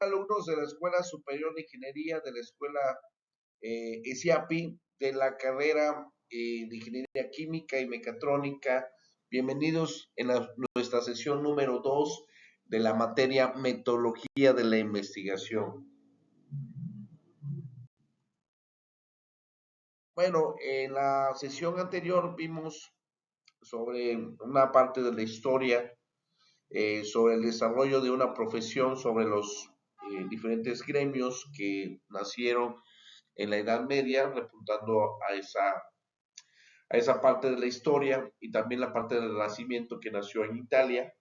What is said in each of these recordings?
Alumnos de la Escuela Superior de Ingeniería de la Escuela ESIAPI de la carrera de Ingeniería Química y Mecatrónica. Bienvenidos en nuestra sesión número 2 de la materia Metodología de la Investigación. Bueno, en la sesión anterior vimos sobre una parte de la historia, sobre el desarrollo de una profesión, sobre los diferentes gremios que nacieron en la Edad Media, repuntando a esa parte de la historia y también la parte del Renacimiento que nació en Italia,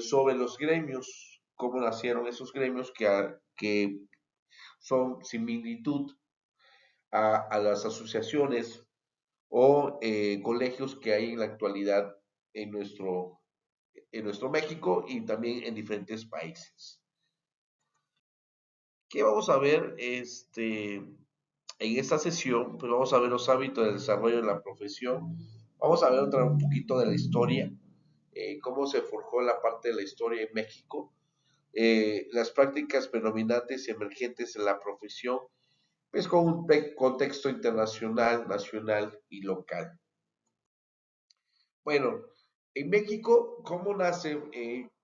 sobre los gremios, cómo nacieron esos gremios que son similitud a las asociaciones o colegios que hay en la actualidad en en nuestro México y también en diferentes países. ¿Qué vamos a ver en esta sesión? Pues vamos a ver los hábitos de desarrollo de la profesión. Vamos a ver un poquito de la historia, cómo se forjó la parte de la historia en México, las prácticas predominantes y emergentes en la profesión, pues con un contexto internacional, nacional y local. Bueno, en México, ¿cómo nace?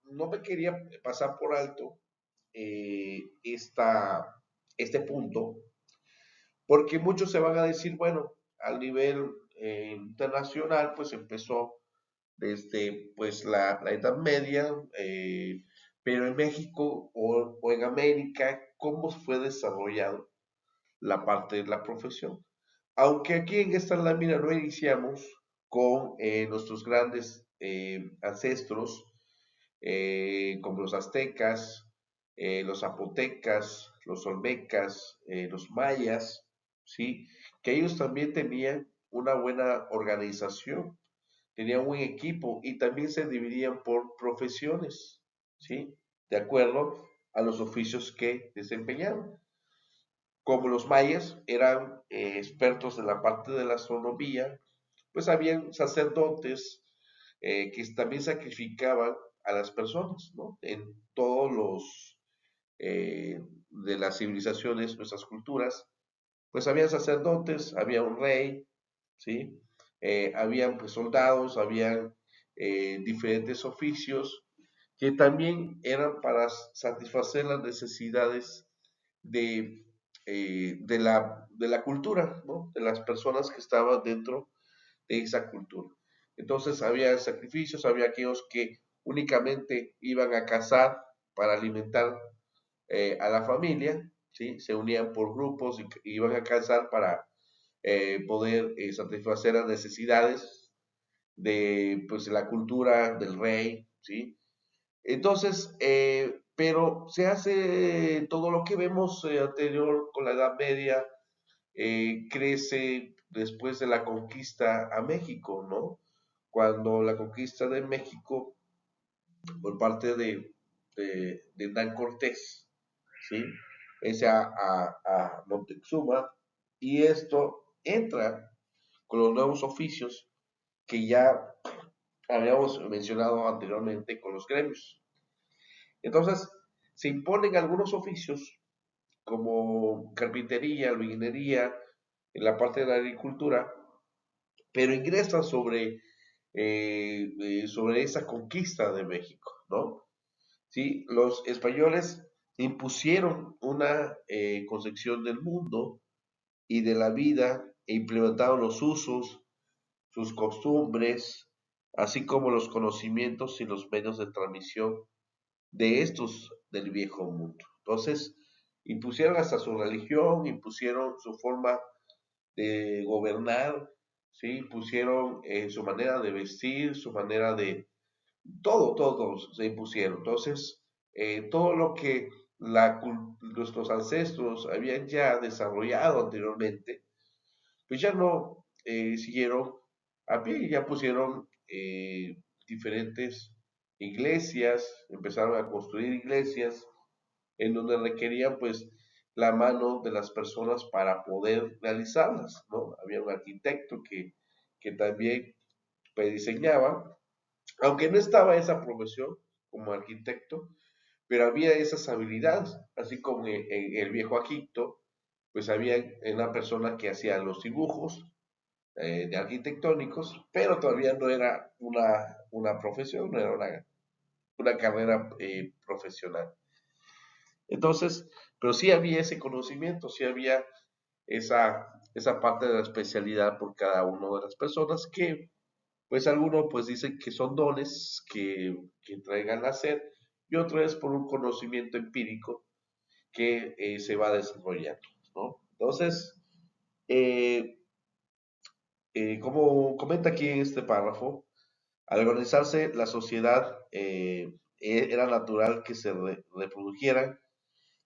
No me quería pasar por alto este punto, porque muchos se van a decir, bueno, al nivel internacional, pues empezó desde pues la Edad Media, pero en México o en América, ¿cómo fue desarrollado la parte de la profesión? Aunque aquí en esta lámina no iniciamos con nuestros grandes ancestros, como los aztecas, los zapotecas, los olmecas, los mayas, ¿sí? Que ellos también tenían una buena organización, tenían un buen equipo y también se dividían por profesiones, ¿sí? De acuerdo a los oficios que desempeñaban. Como los mayas eran expertos en la parte de la astronomía, pues habían sacerdotes que también sacrificaban a las personas, ¿no? En todos los de las civilizaciones, nuestras culturas, pues había sacerdotes, había un rey, ¿sí? Habían pues soldados, habían diferentes oficios que también eran para satisfacer las necesidades de, de la cultura, ¿no? De las personas que estaban dentro de esa cultura. Entonces había sacrificios, había aquellos que únicamente iban a cazar para alimentar a la familia, ¿sí? Se unían por grupos y iban a cazar para poder satisfacer las necesidades de pues, la cultura del rey, ¿sí? Entonces, pero se hace todo lo que vemos anterior con la Edad Media, crece después de la conquista a México, ¿no? Cuando la conquista de México por parte de Hernán Cortés, ¿sí? Es a Montezuma y esto entra con los nuevos oficios que ya habíamos mencionado anteriormente con los gremios. Entonces, se imponen algunos oficios como carpintería, albañilería, en la parte de la agricultura, pero ingresa sobre esa conquista de México, ¿no? ¿Sí? Los españoles impusieron una concepción del mundo y de la vida e implementaron los usos, sus costumbres, así como los conocimientos y los medios de transmisión de estos del viejo mundo. Entonces, impusieron hasta su religión, impusieron su forma de gobernar, ¿sí? Impusieron su manera de vestir, su manera de... todo se impusieron. Entonces, todo lo que nuestros ancestros habían ya desarrollado anteriormente, pues ya no siguieron a pie, ya pusieron diferentes iglesias, empezaron a construir iglesias en donde requerían pues la mano de las personas para poder realizarlas, ¿no? Había un arquitecto que también pues, diseñaba, aunque no estaba esa profesión como arquitecto, pero había esas habilidades, así como en el viejo Egipto, pues había una persona que hacía los dibujos de arquitectónicos, pero todavía no era una profesión, no era una carrera profesional. Entonces, pero sí había ese conocimiento, sí había esa parte de la especialidad por cada una de las personas que, pues algunos pues dicen que son dones que traigan a ser y otro es por un conocimiento empírico que se va desarrollando, ¿no? Entonces, eh, como comenta aquí en este párrafo, al organizarse la sociedad era natural que se reprodujeran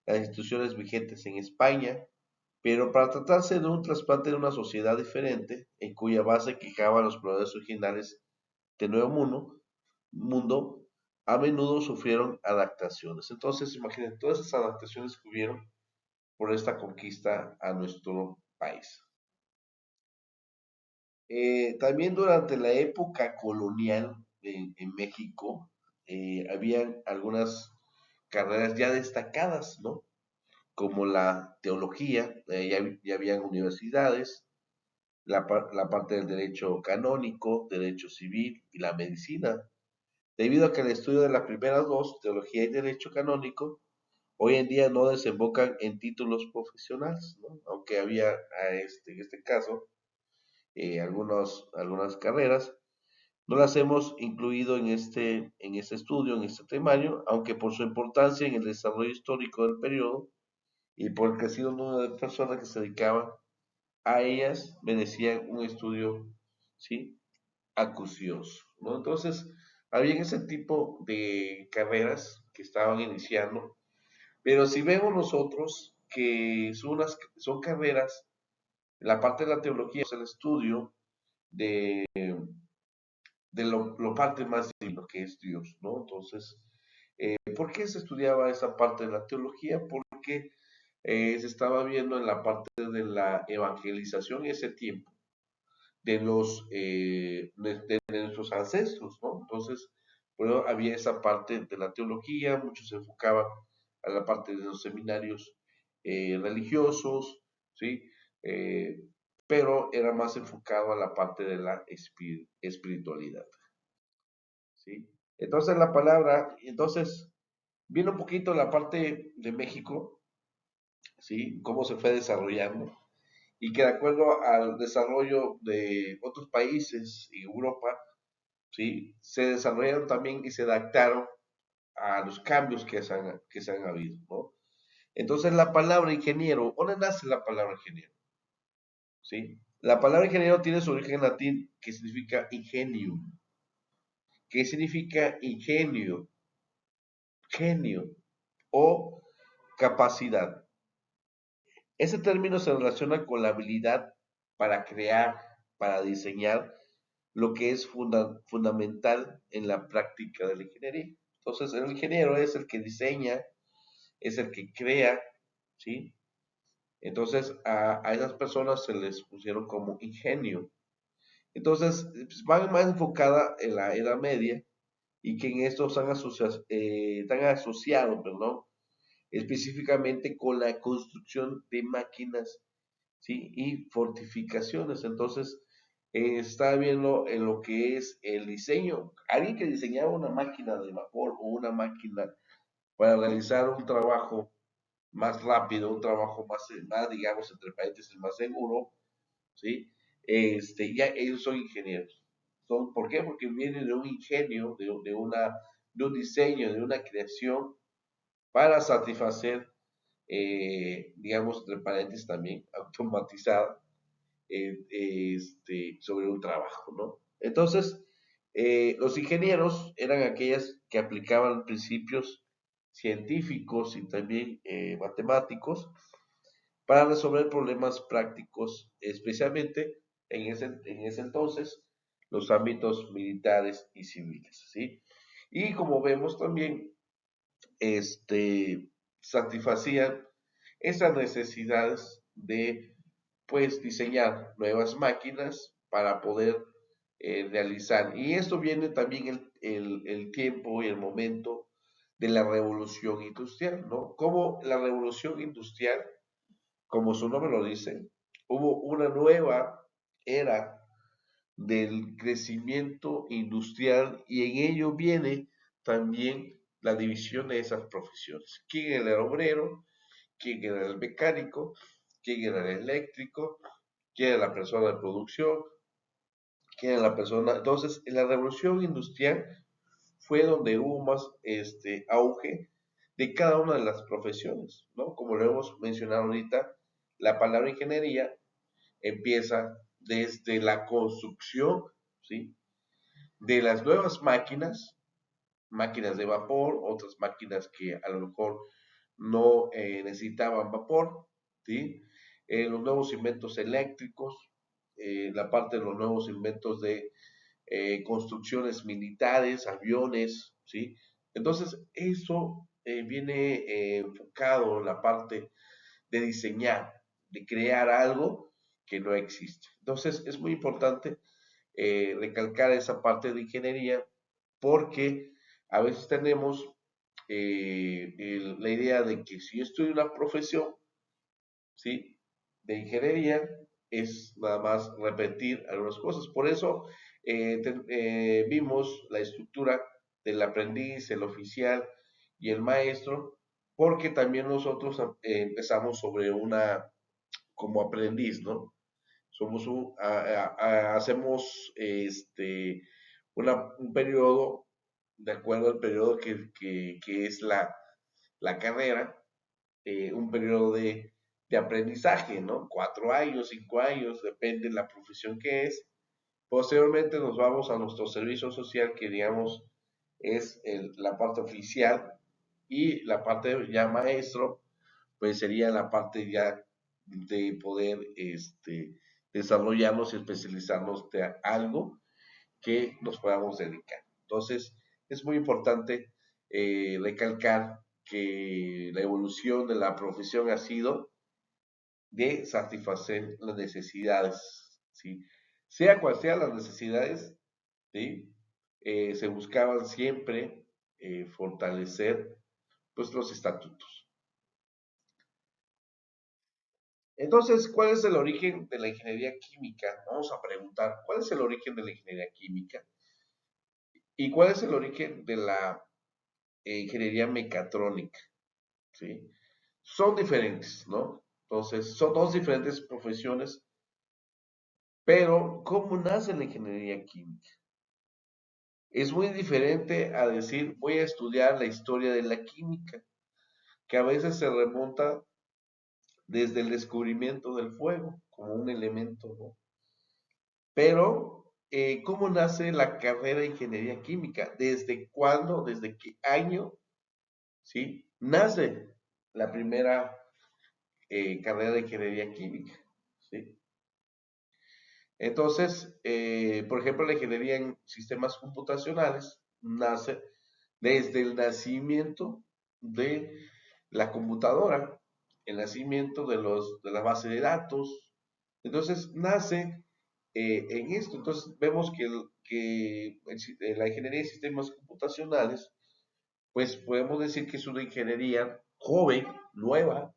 las instituciones vigentes en España, pero para tratarse de un trasplante de una sociedad diferente, en cuya base quejaban los pobladores originales de Nuevo Mundo, a menudo sufrieron adaptaciones. Entonces, imaginen todas esas adaptaciones que hubieron por esta conquista a nuestro país. También durante la época colonial en México, habían algunas carreras ya destacadas, ¿no? Como la teología, ya habían universidades, la parte del derecho canónico, derecho civil y la medicina. Debido a que el estudio de las primeras dos, teología y derecho canónico, hoy en día no desembocan en títulos profesionales, ¿no? Aunque había, en este caso, algunas carreras, no las hemos incluido en este estudio, en este temario, aunque por su importancia en el desarrollo histórico del periodo y por el crecido número de personas que se dedicaban a ellas, merecían un estudio, ¿sí? Acucioso, ¿no? Entonces, había ese tipo de carreras que estaban iniciando, pero si vemos nosotros que son carreras, la parte de la teología es el estudio de, de lo parte más de lo que es Dios, ¿no? Entonces, ¿por qué se estudiaba esa parte de la teología? Porque se estaba viendo en la parte de la evangelización en ese tiempo de nuestros ancestros, ¿no? Entonces, bueno, había esa parte de la teología, muchos se enfocaban a la parte de los seminarios religiosos, ¿sí? Eh, pero era más enfocado a la parte de la espiritualidad, ¿sí? Entonces entonces, viene un poquito la parte de México, ¿sí? Cómo se fue desarrollando y que de acuerdo al desarrollo de otros países en Europa, ¿sí? Se desarrollaron también y se adaptaron a los cambios que se han habido, ¿no? Entonces la palabra ingeniero, ¿dónde nace la palabra ingeniero? ¿Sí? La palabra ingeniero tiene su origen latín que significa ingenio. ¿Qué significa ingenio? Genio o capacidad. Ese término se relaciona con la habilidad para crear, para diseñar, lo que es fundamental en la práctica de la ingeniería. Entonces, el ingeniero es el que diseña, es el que crea, ¿sí? Entonces, a esas personas se les pusieron como ingenio. Entonces, pues, van más enfocada en la Edad Media y que en esto están asociados, perdón, específicamente con la construcción de máquinas, ¿sí? Y fortificaciones. Entonces, está viendo en lo que es el diseño. Alguien que diseñaba una máquina de vapor o una máquina para realizar un trabajo más rápido, un trabajo más digamos, entre paréntesis, más seguro, ¿sí? Ya ellos son ingenieros. ¿Por qué? Porque vienen de un ingenio, de un diseño, de una creación para satisfacer, digamos, entre paréntesis también, automatizada, sobre un trabajo, ¿no? Entonces, los ingenieros eran aquellas que aplicaban principios científicos y también matemáticos para resolver problemas prácticos, especialmente en ese entonces, los ámbitos militares y civiles, ¿sí? Y como vemos también, satisfacían esas necesidades de, pues, diseñar nuevas máquinas para poder realizar. Y esto viene también el tiempo y el momento de la revolución industrial, ¿no? Como la revolución industrial, como su nombre lo dice, hubo una nueva era del crecimiento industrial y en ello viene también la división de esas profesiones. ¿Quién era el obrero? ¿Quién era el mecánico? ¿Quién era el eléctrico? ¿Quién era la persona de producción? ¿Quién era la persona? Entonces, en la revolución industrial fue donde hubo más auge de cada una de las profesiones, ¿no? Como lo hemos mencionado ahorita, la palabra ingeniería empieza desde la construcción, ¿sí? De las nuevas máquinas, máquinas de vapor, otras máquinas que a lo mejor no necesitaban vapor, ¿sí? Los nuevos inventos eléctricos, la parte de los nuevos inventos de construcciones militares, aviones, ¿sí? Entonces, eso viene enfocado en la parte de diseñar, de crear algo que no existe. Entonces, es muy importante recalcar esa parte de ingeniería porque a veces tenemos la idea de que si yo estudio una profesión, ¿sí? De ingeniería, es nada más repetir algunas cosas. Por eso vimos la estructura del aprendiz, el oficial y el maestro, porque también nosotros empezamos sobre una, como aprendiz, ¿no? Somos hacemos un periodo, de acuerdo al periodo que es la carrera, un periodo de aprendizaje, ¿no? 4 años, 5 años, depende de la profesión que es. Posteriormente nos vamos a nuestro servicio social, que digamos es la parte oficial, y la parte ya maestro, pues sería la parte ya de poder desarrollarnos y especializarnos de algo que nos podamos dedicar. Entonces, es muy importante recalcar que la evolución de la profesión ha sido de satisfacer las necesidades, ¿sí? Sea cual sean las necesidades, ¿sí? Se buscaban siempre fortalecer pues, los estatutos. Entonces, ¿cuál es el origen de la ingeniería química? Vamos a preguntar, ¿cuál es el origen de la ingeniería química? ¿Y cuál es el origen de la ingeniería mecatrónica? ¿Sí? Son diferentes, ¿no? Entonces, son dos diferentes profesiones, pero ¿cómo nace la ingeniería química? Es muy diferente a decir, voy a estudiar la historia de la química, que a veces se remonta desde el descubrimiento del fuego como un elemento, ¿no? Pero, ¿cómo nace la carrera de ingeniería química? ¿Desde cuándo, desde qué año, sí? Nace la primera carrera de ingeniería química, ¿sí? Entonces, por ejemplo, la ingeniería en sistemas computacionales nace desde el nacimiento de la computadora, el nacimiento de la base de datos. Entonces, nace en esto. Entonces, vemos que la ingeniería de sistemas computacionales, pues podemos decir que es una ingeniería joven, nueva,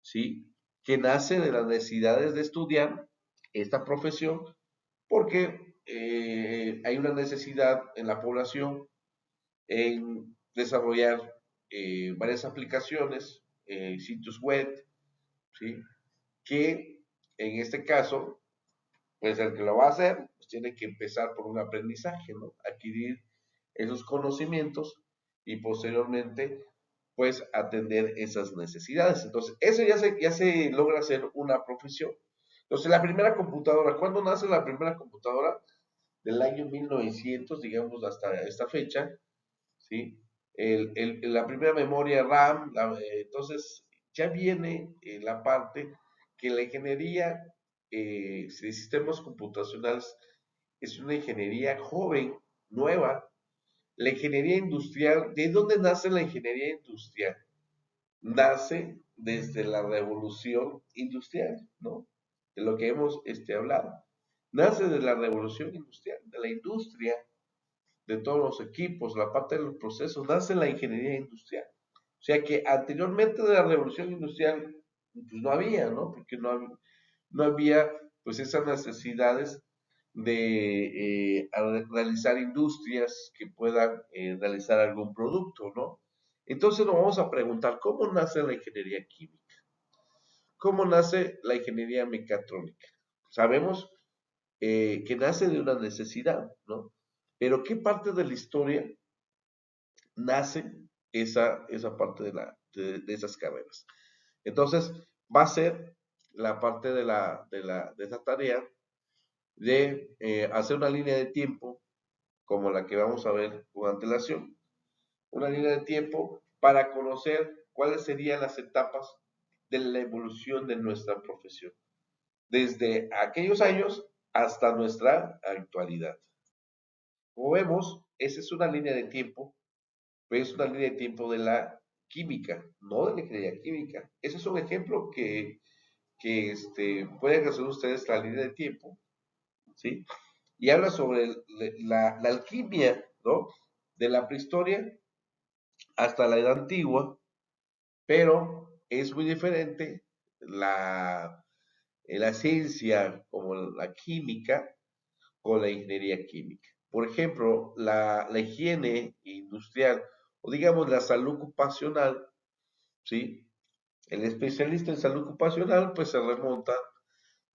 ¿sí? Que nace de las necesidades de estudiar esta profesión porque hay una necesidad en la población en desarrollar varias aplicaciones, sitios web, ¿sí? Que en este caso, pues el que lo va a hacer, pues tiene que empezar por un aprendizaje, ¿no? Adquirir esos conocimientos y posteriormente, pues atender esas necesidades. Entonces, eso ya se logra hacer una profesión. Entonces, la primera computadora, ¿cuándo nace la primera computadora? Del año 1900, digamos, hasta esta fecha, ¿sí? La primera memoria RAM, entonces ya viene la parte que la ingeniería de sistemas computacionales es una ingeniería joven, nueva. La ingeniería industrial, ¿de dónde nace la ingeniería industrial? Nace desde la revolución industrial, ¿no? De lo que hemos hablado. Nace de la revolución industrial, de la industria, de todos los equipos, la parte de los procesos, nace la ingeniería industrial. O sea que anteriormente de la revolución industrial, pues no había, ¿no? Porque no había pues esas necesidades de realizar industrias que puedan realizar algún producto, ¿no? Entonces nos vamos a preguntar, ¿cómo nace la ingeniería química? ¿Cómo nace la ingeniería mecatrónica? Sabemos que nace de una necesidad, ¿no? Pero ¿qué parte de la historia nace esa parte de esas carreras? Entonces, va a ser la parte de esa tarea de hacer una línea de tiempo como la que vamos a ver con antelación. Una línea de tiempo para conocer cuáles serían las etapas de la evolución de nuestra profesión, desde aquellos años hasta nuestra actualidad. Como vemos, esa es una línea de tiempo, pero es una línea de tiempo de la química, no de la ingeniería química. Ese es un ejemplo que pueden hacer ustedes la línea de tiempo, ¿sí? Y habla sobre la alquimia, ¿no? De la prehistoria hasta la edad antigua, pero es muy diferente la ciencia como la química con la ingeniería química. Por ejemplo, la higiene industrial o digamos la salud ocupacional, ¿sí? El especialista en salud ocupacional pues se remonta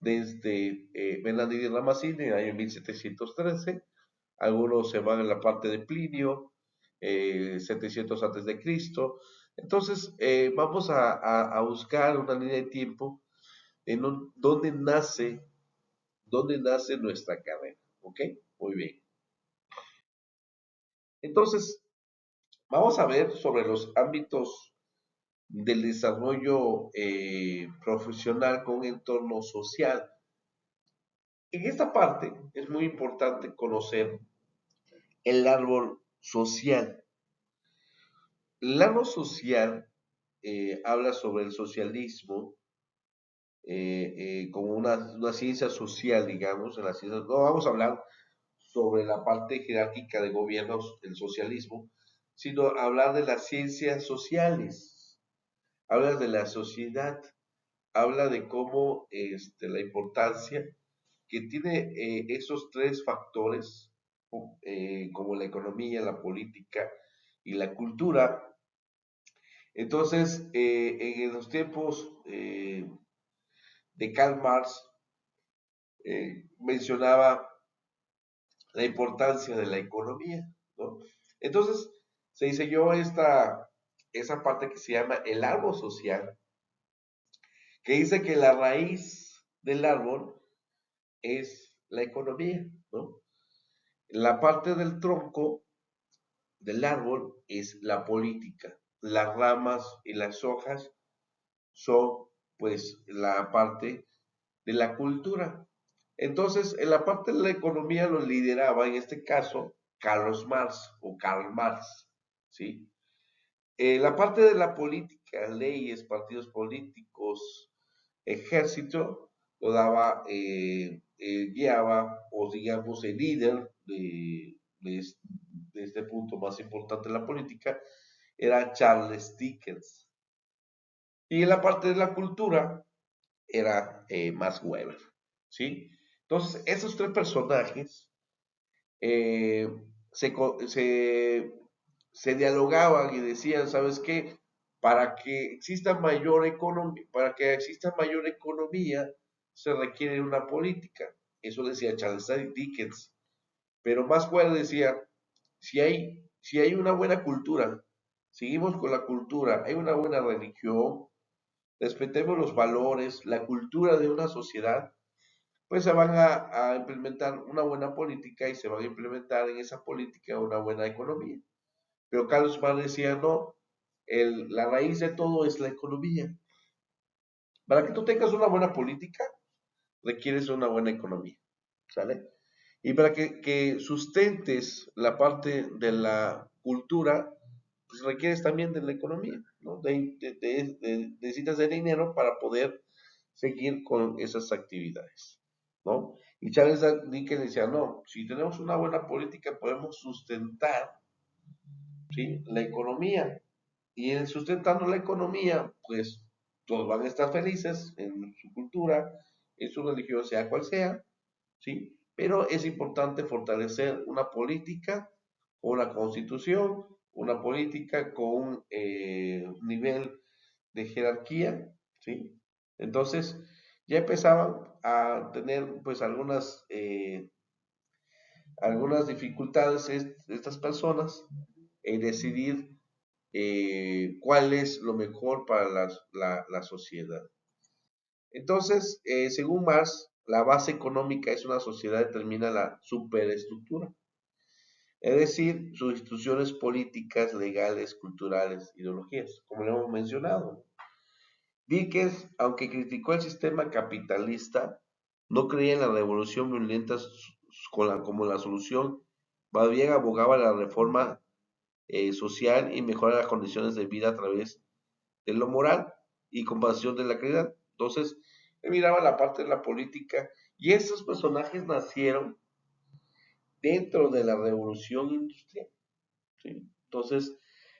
desde Bernardino Ramazzini en el año 1713, algunos se van en la parte de Plinio, 700 antes de Cristo. Entonces, vamos a buscar una línea de tiempo dónde nace nuestra carrera. ¿Ok? Muy bien. Entonces, vamos a ver sobre los ámbitos del desarrollo profesional con entorno social. En esta parte es muy importante conocer el árbol social. El árbol social habla sobre el socialismo como una ciencia social, digamos, en la ciencia, no vamos a hablar sobre la parte jerárquica de gobiernos, el socialismo, sino hablar de las ciencias sociales, habla de la sociedad, habla de cómo la importancia que tiene esos tres factores, como la economía, la política y la cultura. Entonces, en los tiempos de Karl Marx, mencionaba la importancia de la economía, ¿no? Entonces, se diseñó esa parte que se llama el árbol social, que dice que la raíz del árbol es la economía, ¿no? La parte del tronco del árbol es la política. Las ramas y las hojas son, pues, la parte de la cultura. Entonces, en la parte de la economía lo lideraba, en este caso, Carlos Marx o Karl Marx, ¿sí? La parte de la política, leyes, partidos políticos, ejército, lo daba, guiaba, o digamos, el líder de este punto más importante de la política, era Charles Dickens. Y en la parte de la cultura era Max Weber, ¿sí? Entonces, esos tres personajes eh, se, se, se dialogaban y decían, ¿sabes qué? Para que exista mayor economía, se requiere una política. Eso decía Charles Dickens. Pero más Weber decía, si hay una buena cultura, seguimos con la cultura, hay una buena religión, respetemos los valores, la cultura de una sociedad, pues se van a implementar una buena política y se van a implementar en esa política una buena economía. Pero Carlos Marx decía, no, la raíz de todo es la economía. Para que tú tengas una buena política, requieres una buena economía, ¿sale? Y para que sustentes la parte de la cultura, pues requieres también de la economía, ¿no? Necesitas de dinero para poder seguir con esas actividades, ¿no? Y Charles Dickens decía, no, si tenemos una buena política podemos sustentar, ¿sí?, la economía. Y en sustentando la economía, pues todos van a estar felices en su cultura, en su religión, sea cual sea, ¿sí? Pero es importante fortalecer una política o una constitución, una política con un nivel de jerarquía, ¿sí? Entonces, ya empezaban a tener pues algunas dificultades estas personas en decidir cuál es lo mejor para la sociedad. Entonces, según Marx, la base económica es una sociedad que determina la superestructura, es decir, sus instituciones políticas, legales, culturales, ideologías, como lo hemos mencionado. Dickens, aunque criticó el sistema capitalista, no creía en la revolución violenta como la solución, más bien abogaba la reforma social y mejorar las condiciones de vida a través de lo moral y compasión de la caridad. Entonces, él miraba la parte de la política y esos personajes nacieron dentro de la revolución industrial, ¿sí? Entonces,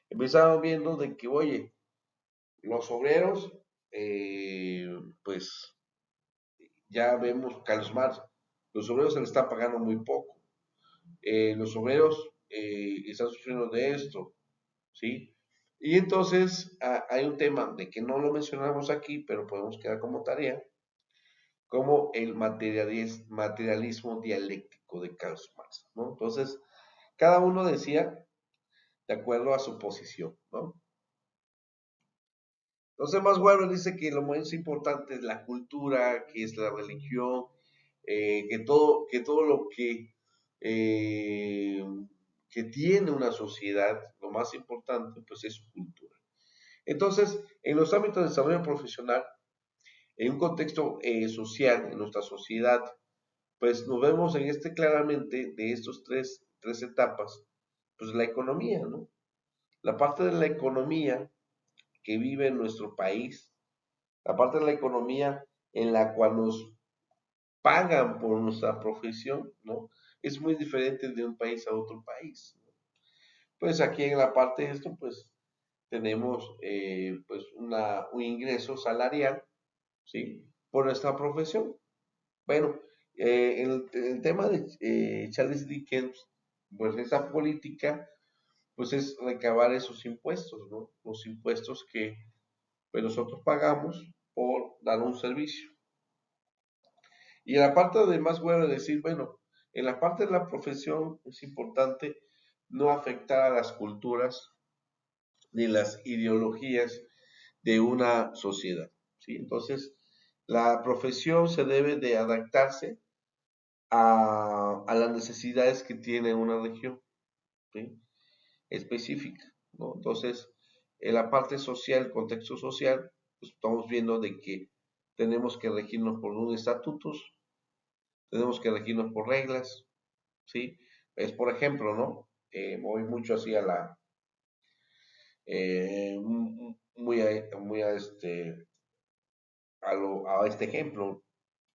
empezaron viendo de que, oye, los obreros, pues ya vemos Carlos Marx, los obreros se les está pagando muy poco, los obreros están sufriendo de esto, ¿sí? Y entonces hay un tema de que no lo mencionamos aquí, pero podemos quedar como tarea, como el materialismo dialéctico de Karl Marx, ¿no? Entonces, cada uno decía de acuerdo a su posición, ¿no? Entonces, Max Weber dice que lo más importante es la cultura, que es la religión, que todo lo eh, que tiene una sociedad, lo más importante, pues es su cultura. Entonces, en los ámbitos de desarrollo profesional, en un contexto social, en nuestra sociedad, pues nos vemos en claramente de estos tres etapas, pues la economía, ¿no? La parte de la economía que vive en nuestro país, la parte de la economía en la cual nos pagan por nuestra profesión, ¿no? Es muy diferente de un país a otro país, ¿no? Pues aquí en la parte de esto, pues tenemos pues un ingreso salarial, ¿sí? Por nuestra profesión. Bueno, el tema de Charles Dickens, pues esa política, pues es recabar esos impuestos, ¿no? Los impuestos que pues, nosotros pagamos por dar un servicio. Y en la parte de más bueno decir, bueno, en la parte de la profesión es importante no afectar a las culturas ni las ideologías de una sociedad, ¿sí? Entonces, la profesión se debe de adaptarse a las necesidades que tiene una región, ¿sí?, específica, ¿no? Entonces, en la parte social, el contexto social, pues estamos viendo de que tenemos que regirnos por unos estatutos, tenemos que regirnos por reglas, ¿sí? Es por ejemplo, ¿no? Voy mucho así a la, a este ejemplo,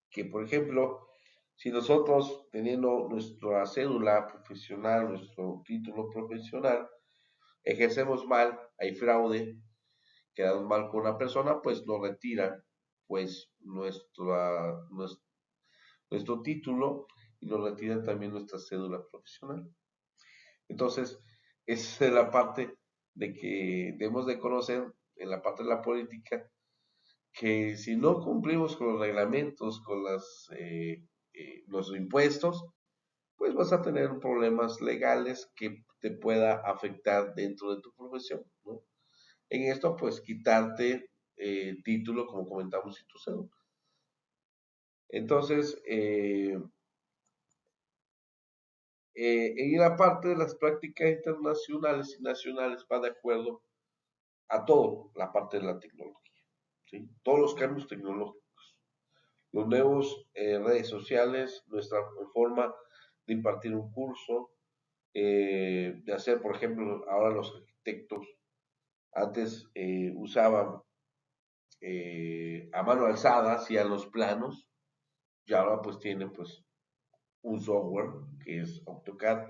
que por ejemplo, si nosotros teniendo nuestra cédula profesional, nuestro título profesional, ejercemos mal, hay fraude, quedamos mal con una persona, pues nos retiran pues nuestro título y nos retiran también nuestra cédula profesional. Entonces, esa es la parte de que debemos de conocer en la parte de la política que si no cumplimos con los reglamentos, con los impuestos, pues vas a tener problemas legales que te pueda afectar dentro de tu profesión, ¿no? En esto, pues quitarte título, como comentamos, y tu cédula. Entonces, en la parte de las prácticas internacionales y nacionales va de acuerdo a todo, la parte de la tecnología, ¿sí? Todos los cambios tecnológicos, los nuevos redes sociales, nuestra forma de impartir un curso, de hacer, por ejemplo, ahora los arquitectos antes usaban a mano alzada, hacían los planos, y ahora pues tienen pues un software que es AutoCAD.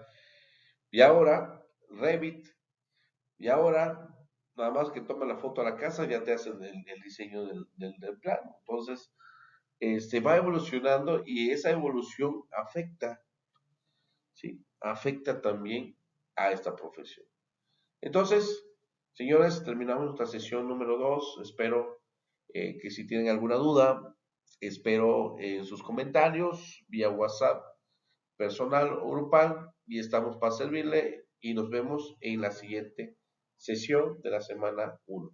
Y ahora Revit. Y ahora, nada más que toma la foto a la casa, ya te hacen el diseño del plano. Entonces, va evolucionando y esa evolución afecta, ¿sí? Afecta también a esta profesión. Entonces, señores, terminamos nuestra sesión número 2. Espero que si tienen alguna duda, espero en sus comentarios vía WhatsApp personal o grupal y estamos para servirle y nos vemos en la siguiente sesión de la semana 1.